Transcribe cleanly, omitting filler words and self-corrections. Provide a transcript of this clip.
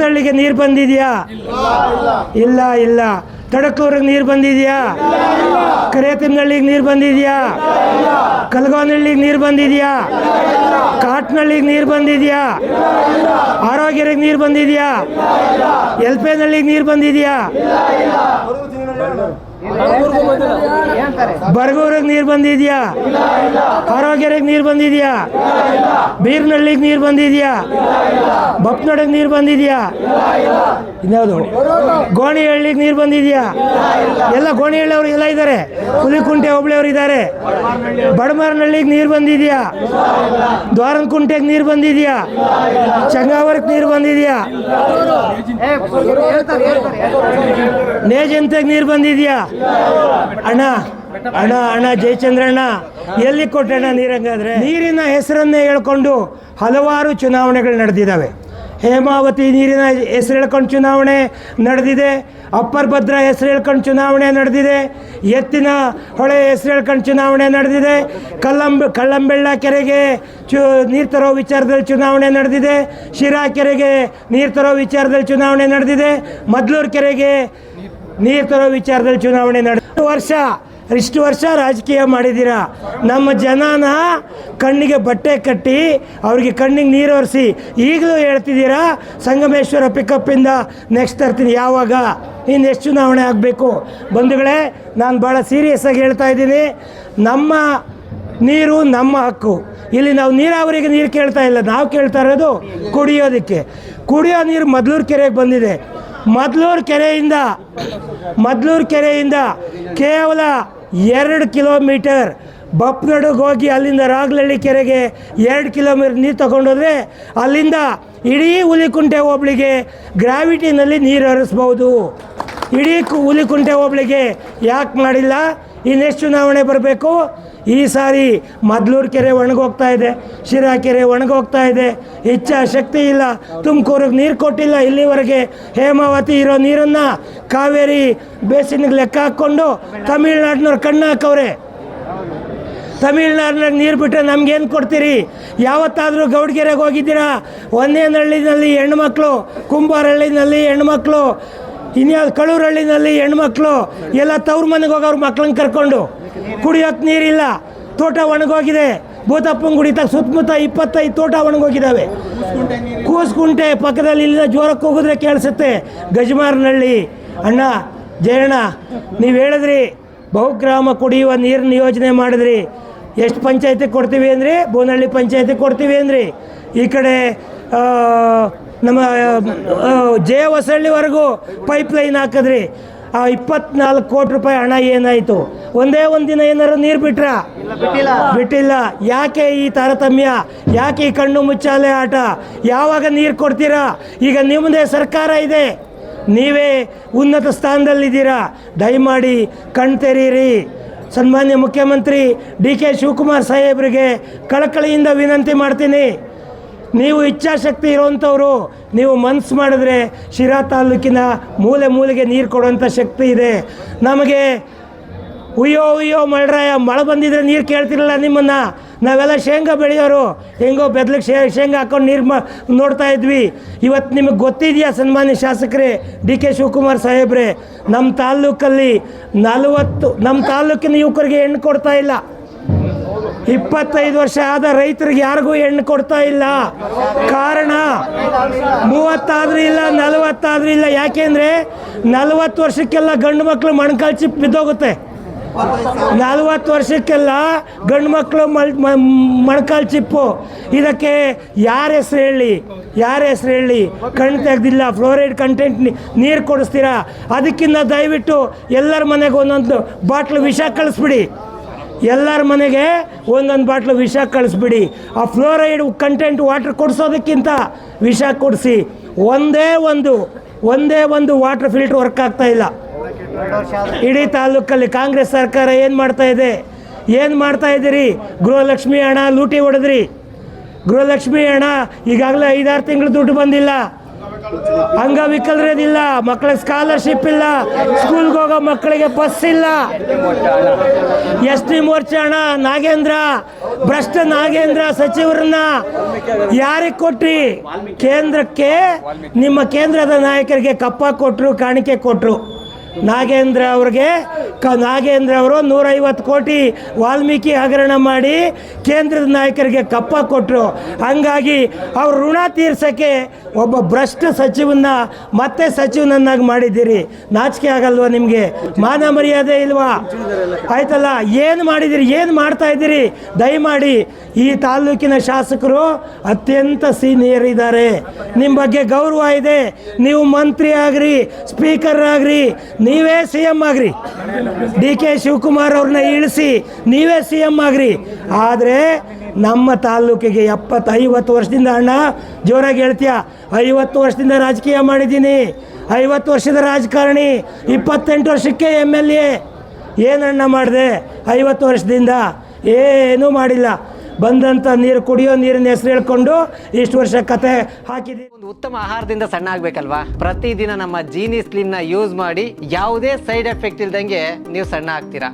ತಳ್ಳಿಗೆ ನೀರು ಬಂದಿದೆಯಾ? ಇಲ್ಲ ಇಲ್ಲ. ತಡಕೂರಿಗೆ ನೀರು ಬಂದಿದೆಯಾ? ಕರೇತಿನಹಳ್ಳಿಗೆ ನೀರು ಬಂದಿದೆಯಾ? ಕಲ್ಗೋನಹಳ್ಳಿಗೆ ನೀರು ಬಂದಿದೆಯಾ? ಕಾಟ್ನಹಳ್ಳಿಗೆ ನೀರು ಬಂದಿದೆಯಾ? ಆರೋಗ್ಯರಿಗೆ ನೀರು ಬಂದಿದೆಯಾ? ಎಲ್ಪೇನಹಳ್ಳಿಗೆ ನೀರು ಬಂದಿದೆಯಾ? ಬರಗೂರಿಗೆ ನೀರು ಬಂದಿದೆಯಾ? ಆರೋಗ್ಯರಿಗೆ ನೀರು ಬಂದಿದೆಯಾ? ಬೀರ್ನಹಳ್ಳಿಗೆ ನೀರು ಬಂದಿದೆಯಾ? ಬಪ್ಪನಹಳ್ಳಿಗೆ ನೀರು ಬಂದಿದೆಯಾ? ಇನ್ಯಾವುದು ಗೋಣಿಹಳ್ಳಿಗೆ ನೀರು ಬಂದಿದೆಯಾ? ಎಲ್ಲ ಗೋಣಿಹಳ್ಳಿ ಅವರು ಎಲ್ಲ ಇದ್ದಾರೆ. ಹುಲಿಕುಂಟೆ ಹೋಬಳಿಯವರು ಇದ್ದಾರೆ. ಬಡಮರನಹಳ್ಳಿಗೆ ನೀರು ಬಂದಿದೆಯಾ? ದ್ವಾರನಕುಂಟೆಗೆ ನೀರು ಬಂದಿದೆಯಾ? ಚಂಗಾವರಕ್ಕೆ ನೀರು ಬಂದಿದೆಯಾ? ನೇಜಂತೆಗೆ ನೀರು ಬಂದಿದೆಯಾ? ಅಣ್ಣ ಅಣ್ಣ ಅಣ್ಣ ಜಯಚಂದ್ರಣ್ಣ, ಎಲ್ಲಿ ಕೊಟ್ಟಣ್ಣ ನೀರಂಗಾದ್ರೆ? ನೀರಿನ ಹೆಸರನ್ನೇ ಹೇಳ್ಕೊಂಡು ಹಲವಾರು ಚುನಾವಣೆಗಳು ನಡೆದಿದ್ದಾವೆ. ಹೇಮಾವತಿ ನೀರಿನ ಹೆಸರು ಹೇಳ್ಕೊಂಡು ಚುನಾವಣೆ ನಡೆದಿದೆ. ಅಪ್ಪರ್ ಭದ್ರಾ ಹೆಸರು ಹೇಳ್ಕೊಂಡು ಚುನಾವಣೆ ನಡೆದಿದೆ. ಎತ್ತಿನ ಹೊಳೆ ಹೆಸರು ಹೇಳ್ಕೊಂಡು ಚುನಾವಣೆ ನಡೆದಿದೆ. ಕಳ್ಳಂಬೆಳ್ಳ ಕೆರೆಗೆ ನೀರು ತರೋ ವಿಚಾರದಲ್ಲಿ ಚುನಾವಣೆ ನಡೆದಿದೆ. ಶಿರಾ ಕೆರೆಗೆ ನೀರು ತರೋ ವಿಚಾರದಲ್ಲಿ ಚುನಾವಣೆ ನಡೆದಿದೆ. ಮದ್ಲೂರು ಕೆರೆಗೆ ನೀರು ತರೋ ವಿಚಾರದಲ್ಲಿ ಚುನಾವಣೆ ಇಷ್ಟು ವರ್ಷ ರಾಜಕೀಯ ಮಾಡಿದ್ದೀರಾ. ನಮ್ಮ ಜನನ ಕಣ್ಣಿಗೆ ಬಟ್ಟೆ ಕಟ್ಟಿ ಅವ್ರಿಗೆ ಕಣ್ಣಿಗೆ ನೀರು ಒರೆಸಿ ಈಗಲೂ ಹೇಳ್ತಿದ್ದೀರಾ ಸಂಗಮೇಶ್ವರ ಪಿಕಪ್ಪಿಂದ ನೆಕ್ಸ್ಟ್ ತರ್ತೀನಿ. ಯಾವಾಗ? ಇನ್ನೆಷ್ಟು ಚುನಾವಣೆ ಆಗಬೇಕು? ಬಂಧುಗಳೇ, ನಾನು ಭಾಳ ಸೀರಿಯಸ್ಸಾಗಿ ಹೇಳ್ತಾ ಇದ್ದೀನಿ. ನಮ್ಮ ನೀರು ನಮ್ಮ ಹಕ್ಕು. ಇಲ್ಲಿ ನಾವು ನೀರಾವರಿಗೆ ನೀರು ಕೇಳ್ತಾ ಇಲ್ಲ, ನಾವು ಕೇಳ್ತಾ ಇರೋದು ಕುಡಿಯೋದಕ್ಕೆ. ಕುಡಿಯೋ ನೀರು ಮದ್ಲೂರು ಕೆರೆಗೆ ಬಂದಿದೆ. ಮದ್ಲೂರು ಕೆರೆಯಿಂದ ಕೇವಲ 2 ಕಿಲೋಮೀಟರ್ ಬಪ್ಪನಡುಗೆ ಹೋಗಿ ಅಲ್ಲಿಂದ ರಾಗ್ಲಹಳ್ಳಿ ಕೆರೆಗೆ 2 ಕಿಲೋಮೀಟರ್ ನೀರು ತಗೊಂಡೋದ್ರೆ ಅಲ್ಲಿಂದ ಇಡೀ ಹುಲಿಕುಂಟೆ ಹೋಬಳಿಗೆ ಗ್ರಾವಿಟಿನಲ್ಲಿ ನೀರು ಹರಿಸ್ಬೋದು. ಇಡೀ ಹುಲಿಕುಂಟೆ ಹೋಬಳಿಗೆ ಯಾಕೆ ಮಾಡಿಲ್ಲ? ಇನ್ನೆಷ್ಟು ಚುನಾವಣೆ ಬರಬೇಕು? ಈ ಸಾರಿ ಮದ್ಲೂರು ಕೆರೆ ಒಣಗೋಗ್ತಾ ಇದೆ, ಶಿರಾ ಕೆರೆ ಒಣಗೋಗ್ತಾ ಇದೆ. ಇಚ್ಛಾಶಕ್ತಿ ಇಲ್ಲ. ತುಮಕೂರಿಗೆ ನೀರು ಕೊಟ್ಟಿಲ್ಲ ಇಲ್ಲಿವರೆಗೆ. ಹೇಮಾವತಿ ಇರೋ ನೀರನ್ನು ಕಾವೇರಿ ಬೇಸಿನ್ಗೆ ಲೆಕ್ಕ ಹಾಕ್ಕೊಂಡು ತಮಿಳ್ನಾಡಿನವ್ರು ಕಣ್ಣು ಹಾಕವ್ರೆ. ತಮಿಳ್ನಾಡಿನಾಗ ನೀರು ಬಿಟ್ಟರೆ ನಮಗೇನು ಕೊಡ್ತೀರಿ? ಯಾವತ್ತಾದರೂ ಗೌಡ್ಗೆರೆಗೆ ಹೋಗಿದ್ದೀರಾ? ಒಂದೇನಹಳ್ಳಿನಲ್ಲಿ ಹೆಣ್ಮಕ್ಳು, ಕುಂಬಾರಹಳ್ಳಿನಲ್ಲಿ ಹೆಣ್ಮಕ್ಳು, ಇನ್ಯಾವುದು ಕಳೂರಹಳ್ಳಿನಲ್ಲಿ ಹೆಣ್ಮಕ್ಳು ಎಲ್ಲ ತವ್ರ ಮನೆಗೆ ಹೋಗೋರು ಮಕ್ಳನ್ನ ಕರ್ಕೊಂಡು. ಕುಡಿಯೋಕ್ಕೆ ನೀರಿಲ್ಲ. ತೋಟ ಒಣಗೋಗಿದೆ. ಭೂತಪ್ಪನ ಗುಡಿ ಸುತ್ತಮುತ್ತ 25 ತೋಟ ಒಣಗೋಗಿದ್ದಾವೆ. ಕೂಸ್ಕುಂಟೆ ಪಕ್ಕದಲ್ಲಿ ಇಲ್ಲಿಂದ ಜೋರಕ್ಕೆ ಹೋಗಿದ್ರೆ ಕೇಳಿಸುತ್ತೆ. ಗಜಮಾರನಹಳ್ಳಿ. ಅಣ್ಣ ಜಯಣ್ಣ, ನೀವು ಹೇಳಿದ್ರಿ ಬಹುಗ್ರಾಮ ಕುಡಿಯುವ ನೀರಿನ ಯೋಜನೆ ಮಾಡಿದ್ರಿ. ಎಷ್ಟು ಪಂಚಾಯತಿಗೆ ಕೊಡ್ತೀವಿ ಅಂದ್ರಿ? ಬೋನಹಳ್ಳಿ ಪಂಚಾಯತಿಗೆ ಕೊಡ್ತೀವಿ ಅಂದ್ರಿ. ಈ ಕಡೆ ನಮ್ಮ ಹೊಸಳ್ಳಿವರೆಗೂ ಪೈಪ್ಲೈನ್ ಹಾಕಿದ್ರಿ. ಆ 24 ಕೋಟಿ ರೂಪಾಯಿ ಹಣ ಏನಾಯಿತು? ಒಂದೇ ದಿನ ಏನಾರು ನೀರು ಬಿಟ್ಟಿಲ್ಲ. ಯಾಕೆ ಈ ತಾರತಮ್ಯ? ಯಾಕೆ ಈ ಕಣ್ಣು ಮುಚ್ಚಾಲೆ ಆಟ? ಯಾವಾಗ ನೀರು ಕೊಡ್ತೀರಾ? ಈಗ ನಿಮ್ಮದೇ ಸರ್ಕಾರ ಇದೆ, ನೀವೇ ಉನ್ನತ ಸ್ಥಾನದಲ್ಲಿದ್ದೀರಾ. ದಯಮಾಡಿ ಕಣ್ ತೆರೀರಿ. ಸನ್ಮಾನ್ಯ ಮುಖ್ಯಮಂತ್ರಿ DK ಶಿವಕುಮಾರ್ ಸಾಹೇಬ್ರಿಗೆ ಕಳಕಳಿಯಿಂದ ವಿನಂತಿ ಮಾಡ್ತೀನಿ. ನೀವು ಇಚ್ಛಾಶಕ್ತಿ ಇರೋವಂಥವ್ರು, ನೀವು ಮನಸ್ಸು ಮಾಡಿದ್ರೆ ಶಿರಾ ತಾಲೂಕಿನ ಮೂಲೆಗೆ ನೀರು ಕೊಡುವಂಥ ಶಕ್ತಿ ಇದೆ ನಮಗೆ. ಉಯ್ಯೋ ಮಳರಾಯ, ಮಳೆ ಬಂದಿದ್ರೆ ನೀರು ಕೇಳ್ತಿರಲಿಲ್ಲ ನಿಮ್ಮನ್ನು. ನಾವೆಲ್ಲ ಶೇಂಗಾ ಬೆಳೆಯೋರು, ಹೆಂಗೋ ಬೆದ್ಲಿಗೆ ಶೇಂಗಾ ಹಾಕೊಂಡು ನೀರು ನೋಡ್ತಾ ಇದ್ವಿ. ಇವತ್ತು ನಿಮಗೆ ಗೊತ್ತಿದೆಯಾ ಸನ್ಮಾನ್ಯ ಶಾಸಕರೇ, DK ಶಿವಕುಮಾರ್ ಸಾಹೇಬ್ರೆ, ನಮ್ಮ ತಾಲೂಕಿನ ಯುವಕರಿಗೆ ಹೆಣ್ಣು ಕೊಡ್ತಾ ಇಲ್ಲ. 25 ವರ್ಷ ಆದ ರೈತರಿಗೆ ಯಾರಿಗೂ ಹೆಣ್ಣು ಕೊಡ್ತಾ ಇಲ್ಲ. ಕಾರಣ 30 ಆದ್ರೂ ಇಲ್ಲ, 40 ಆದ್ರೂ ಇಲ್ಲ. ಯಾಕೆಂದರೆ 40 ವರ್ಷಕ್ಕೆಲ್ಲ ಗಂಡು ಮಕ್ಕಳು ಮೊಣಕಾಲು ಚಿಪ್ಪು ಬಿದ್ದೋಗುತ್ತೆ. 40 ವರ್ಷಕ್ಕೆಲ್ಲ ಗಂಡು ಮಕ್ಕಳು ಮೊಣಕಾಲು ಚಿಪ್ಪು. ಇದಕ್ಕೆ ಯಾರ ಹೆಸರು ಹೇಳಿ? ಕಣ್ಣು ತೆಗೆದಿಲ್ಲ. ಫ್ಲೋರೈಡ್ ಕಂಟೆಂಟ್ ನೀರು ಕೊಡಿಸ್ತೀರಾ? ಅದಕ್ಕಿಂತ ದಯವಿಟ್ಟು ಎಲ್ಲರ ಮನೆಗೆ ಒಂದೊಂದು ಬಾಟ್ಲು ವಿಷ ಕಳಿಸ್ಬಿಡಿ. ಎಲ್ಲರ ಮನೆಗೆ ಒಂದೊಂದು ಬಾಟ್ಲು ವಿಷ ಕಳಿಸ್ಬಿಡಿ. ಆ ಫ್ಲೋರೈಡ್ ಕಂಟೆಂಟ್ ವಾಟರ್ ಕೊಡಿಸೋದಕ್ಕಿಂತ ವಿಷ ಕೊಡಿಸಿ. ಒಂದೇ ಒಂದು ವಾಟರ್ ಫಿಲ್ಟ್ರ್ ವರ್ಕ್ ಆಗ್ತಾ ಇಲ್ಲ ಇಡೀ ತಾಲೂಕಲ್ಲಿ. ಕಾಂಗ್ರೆಸ್ ಸರ್ಕಾರ ಏನು ಮಾಡ್ತಾ ಇದ್ದೀರಿ? ಗೃಹಲಕ್ಷ್ಮಿ ಹಣ ಲೂಟಿ ಹೊಡೆದ್ರಿ. ಗೃಹಲಕ್ಷ್ಮಿ ಹಣ ಈಗಾಗಲೇ 5-6 ತಿಂಗಳು ದುಡ್ಡು ಬಂದಿಲ್ಲ. ಅಂಗವಿಕಲರದಿಲ್ಲ, ಮಕ್ಕಳಿಗೆ ಸ್ಕಾಲರ್ಶಿಪ್ ಇಲ್ಲ, ಸ್ಕೂಲ್ಗೆ ಹೋಗೋ ಮಕ್ಕಳಿಗೆ ಬಸ್ ಇಲ್ಲ. ಎಸ್ ಟಿ ಮೋರ್ಚಾ ಹಣ ನಾಗೇಂದ್ರ, ಭ್ರಷ್ಟ ನಾಗೇಂದ್ರ ಸಚಿವರನ್ನ ಯಾರಿಗೆ ಕೊಟ್ರಿ? ಕೇಂದ್ರಕ್ಕೆ, ನಿಮ್ಮ ಕೇಂದ್ರದ ನಾಯಕರಿಗೆ ಕಪ್ಪ ಕೊಟ್ಟರು, ಕಾಣಿಕೆ ಕೊಟ್ಟರು. ನಾಗೇಂದ್ರ ಅವರು 150 ಕೋಟಿ ವಾಲ್ಮೀಕಿ ಹಗರಣ ಮಾಡಿ ಕೇಂದ್ರದ ನಾಯಕರಿಗೆ ಕಪ್ಪ ಕೊಟ್ಟರು. ಹಂಗಾಗಿ ಅವ್ರ ಋಣ ತೀರ್ಸೋಕ್ಕೆ ಒಬ್ಬ ಭ್ರಷ್ಟ ಸಚಿವನ್ನ ಮತ್ತೆ ಸಚಿವನನ್ನಾಗಿ ಮಾಡಿದ್ದೀರಿ. ನಾಚಿಕೆ ಆಗಲ್ವಾ ನಿಮಗೆ? ಮಾನ ಮರ್ಯಾದೆ ಇಲ್ವಾ? ಆಯ್ತಲ್ಲ, ಏನು ಮಾಡಿದ್ದೀರಿ, ಏನು ಮಾಡ್ತಾ ಇದ್ದೀರಿ? ದಯಮಾಡಿ ಈ ತಾಲೂಕಿನ ಶಾಸಕರು ಅತ್ಯಂತ ಸೀನಿಯರ್ ಇದ್ದಾರೆ, ನಿಮ್ಮ ಬಗ್ಗೆ ಗೌರವ ಇದೆ. ನೀವು ಮಂತ್ರಿ ಆಗ್ರಿ, ಸ್ಪೀಕರ್ ಆಗ್ರಿ, ನೀವೇ ಸಿ ಎಂ ಆಗ್ರಿ, ಡಿ ಕೆ ಶಿವಕುಮಾರ್ ಅವ್ರನ್ನ ಇಳಿಸಿ ನೀವೇ ಸಿ ಎಂ ಆಗ್ರಿ. ಆದರೆ ನಮ್ಮ ತಾಲೂಕಿಗೆ 50 ವರ್ಷದಿಂದ, ಅಣ್ಣ ಜೋರಾಗಿ ಹೇಳ್ತೀಯ, 50 ವರ್ಷದಿಂದ ರಾಜಕೀಯ ಮಾಡಿದ್ದೀನಿ, 50 ವರ್ಷದ ರಾಜಕಾರಣಿ, 28 ವರ್ಷಕ್ಕೆ MLA. ಏನಣ್ಣ ಮಾಡಿದೆ 50 ವರ್ಷದಿಂದ? ಏನೂ ಮಾಡಿಲ್ಲ. ಬಂದಂಥ ನೀರು, ಕುಡಿಯೋ ನೀರಿನ ಹೆಸರು ಹೇಳ್ಕೊಂಡು ಇಷ್ಟು ವರ್ಷ ಕತೆ ಹಾಕಿದ್ದೀವಿ. ಒಂದು ಉತ್ತಮ ಆಹಾರದಿಂದ ಸಣ್ಣ ಆಗಬೇಕಲ್ವಾ? ಪ್ರತಿದಿನ ನಮ್ಮ ಜೀನಿ ಸ್ಲಿಮ್ನ ಯೂಸ್ ಮಾಡಿ ಯಾವುದೇ ಸೈಡ್ ಎಫೆಕ್ಟ್ ಇಲ್ದಂಗೆ ನೀವು ಸಣ್ಣ ಆಗ್ತೀರಾ.